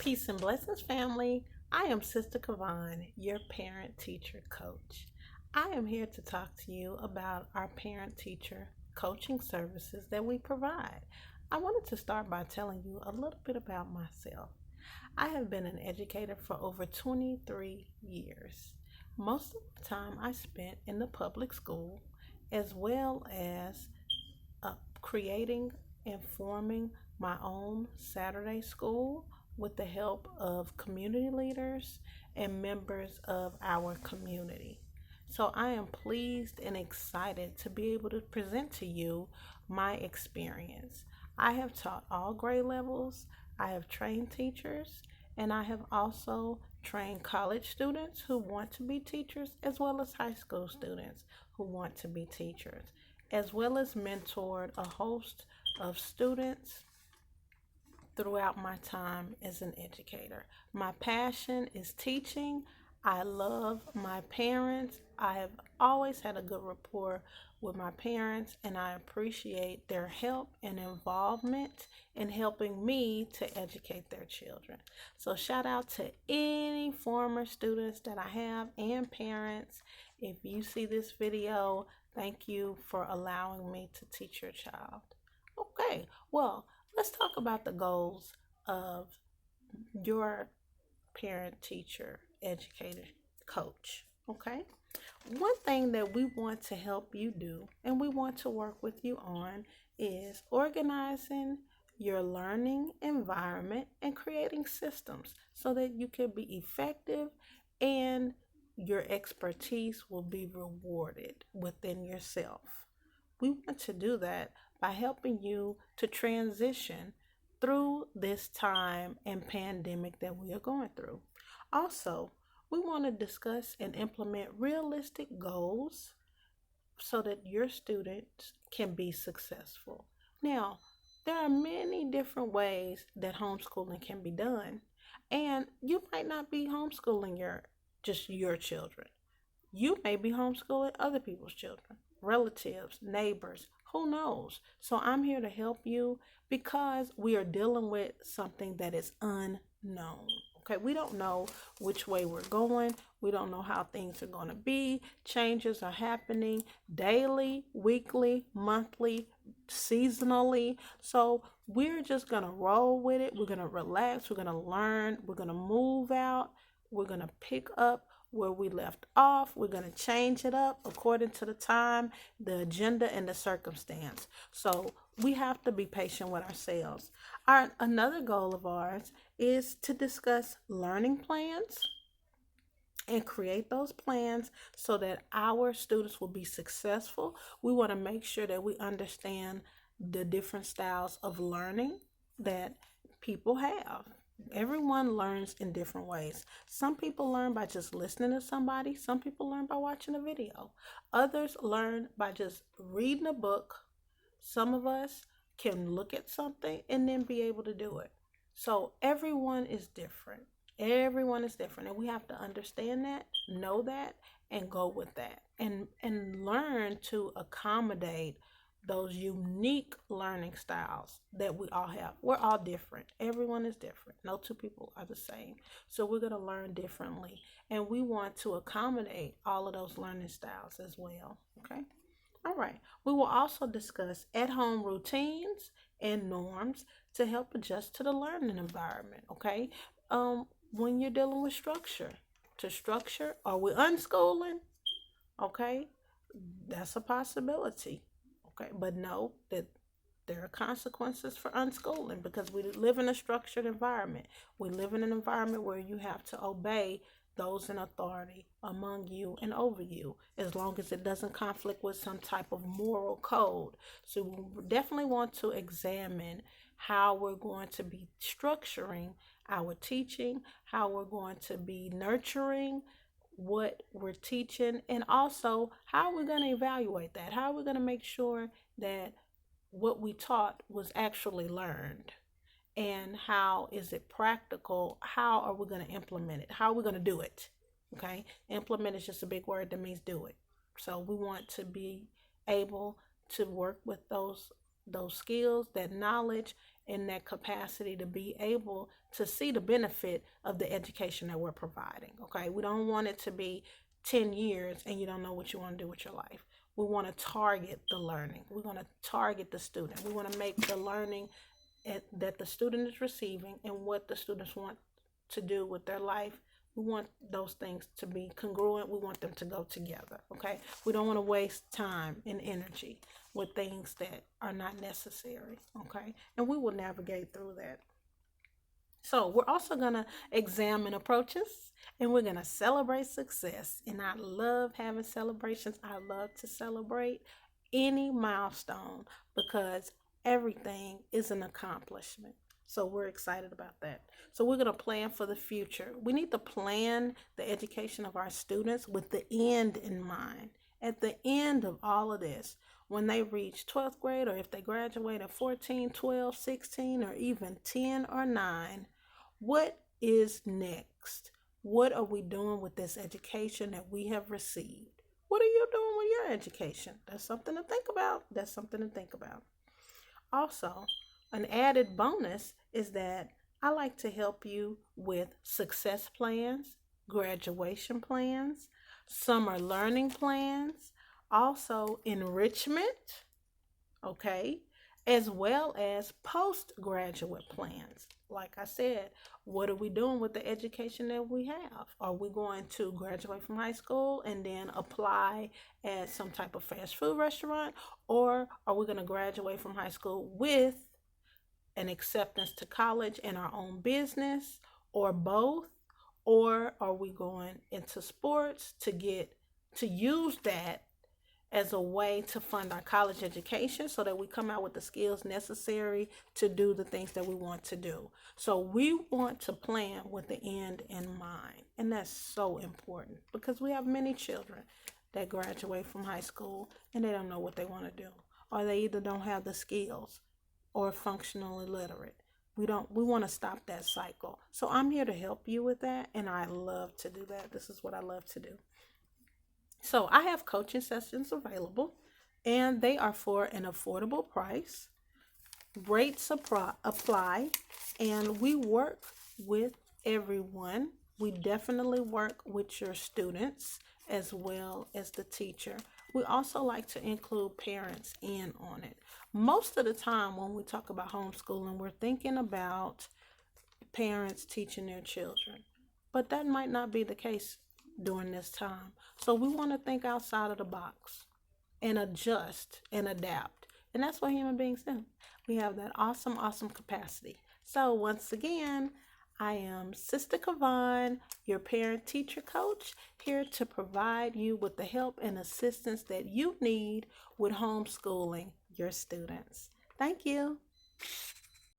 Peace and blessings, family. I am Sister Kavan, your parent teacher coach. I am here to talk to you about our parent teacher coaching services that we provide. I wanted to start by telling you a little bit about myself. I have been an educator for over 23 years. Most of the time I spent in the public school, as well as creating and forming my own Saturday school with the help of community leaders and members of our community. So I am pleased and excited to be able to present to you my experience. I have taught all grade levels, I have trained teachers, and I have also trained college students who want to be teachers, as well as high school students who want to be teachers, as well as mentored a host of students throughout my time as an educator. My passion is teaching. I love my parents. I have always had a good rapport with my parents, and I appreciate their help and involvement in helping me to educate their children. So, shout out to any former students that I have and parents. If you see this video, thank you for allowing me to teach your child. Okay, well, let's talk about the goals of your parent, teacher, educator, coach. Okay, one thing that we want to help you do and we want to work with you on is organizing your learning environment and creating systems so that you can be effective and your expertise will be rewarded within yourself. We want to do that by helping you to transition through this time and pandemic that we are going through. Also, we want to discuss and implement realistic goals so that your students can be successful. Now, there are many different ways that homeschooling can be done, and you might not be homeschooling your children. You may be homeschooling other people's children, relatives, neighbors, who knows? So I'm here to help you because we are dealing with something that is unknown. Okay, we don't know which way we're going. We don't know how things are going to be. Changes are happening daily, weekly, monthly, seasonally. So we're just going to roll with it. We're going to relax. We're going to learn. We're going to move out. We're going to pick up where we left off. We're going to change it up according to the time, the agenda, and the circumstance. So we have to be patient with ourselves. Another goal of ours is to discuss learning plans and create those plans so that our students will be successful. We want to make sure that we understand the different styles of learning that people have. Everyone learns in different ways. Some people learn by just listening to somebody. Some people learn by watching a video. Others learn by just reading a book. Some of us can look at something and then be able to do it. So everyone is different. Everyone is different, and we have to understand that, know that, and go with that, and learn to accommodate those unique learning styles that we all have. We're all different. Everyone is different. No two people are the same. So we're going to learn differently, and we want to accommodate all of those learning styles as well. Okay? All right. We will also discuss at-home routines and norms to help adjust to the learning environment. Okay? When you're dealing with structure, to structure, are we unschooling? Okay? That's a possibility. Okay, but know that there are consequences for unschooling because we live in a structured environment. We live in an environment where you have to obey those in authority among you and over you, as long as it doesn't conflict with some type of moral code. So we definitely want to examine how we're going to be structuring our teaching, how we're going to be nurturing what we're teaching, and also how we're going to evaluate that. How we're going to make sure that what we taught was actually learned, and how is it practical? How are we going to implement it? How are we going to do it? Okay, implement is just a big word that means do it. So we want to be able to work with those skills, that knowledge, in that capacity to be able to see the benefit of the education that we're providing. Okay, we don't want it to be 10 years and you don't know what you want to do with your life. We want to target the learning. We want to target the student. We want to make the learning that the student is receiving and what the students want to do with their life. We want those things to be congruent. We want them to go together. Okay, we don't want to waste time and energy with things that are not necessary. Okay, and we will navigate through that. So we're also going to examine approaches and we're going to celebrate success. And I love having celebrations. I love to celebrate any milestone because everything is an accomplishment. So we're excited about that. So we're going to plan for the future. We need to plan the education of our students with the end in mind. At the end of all of this, when they reach 12th grade or if they graduate at 14, 12, 16, or even 10 or 9, what is next? What are we doing with this education that we have received? What are you doing with your education? That's something to think about. That's something to think about. Also, an added bonus is that I like to help you with success plans, graduation plans, summer learning plans, also enrichment, okay, as well as postgraduate plans. Like I said, what are we doing with the education that we have? Are we going to graduate from high school and then apply at some type of fast food restaurant? Or are we going to graduate from high school with an acceptance to college and our own business, or both? Or are we going into sports to use that as a way to fund our college education so that we come out with the skills necessary to do the things that we want to do? So we want to plan with the end in mind. And that's so important because we have many children that graduate from high school and they don't know what they want to do, or they either don't have the skills or functional illiterate. We want to stop that cycle. So I'm here to help you with that, and I love to do that. This is what I love to do. So I have coaching sessions available, and they are for an affordable price. Rates apply, and we work with everyone. We definitely work with your students as well as the teacher. We also like to include parents in on it. Most of the time when we talk about homeschooling, we're thinking about parents teaching their children, but that might not be the case during this time. So we want to think outside of the box and adjust and adapt. And that's what human beings do. We have that awesome capacity. So once again, I am Sister Kavan, your parent teacher coach, here to provide you with the help and assistance that you need with homeschooling your students. Thank you.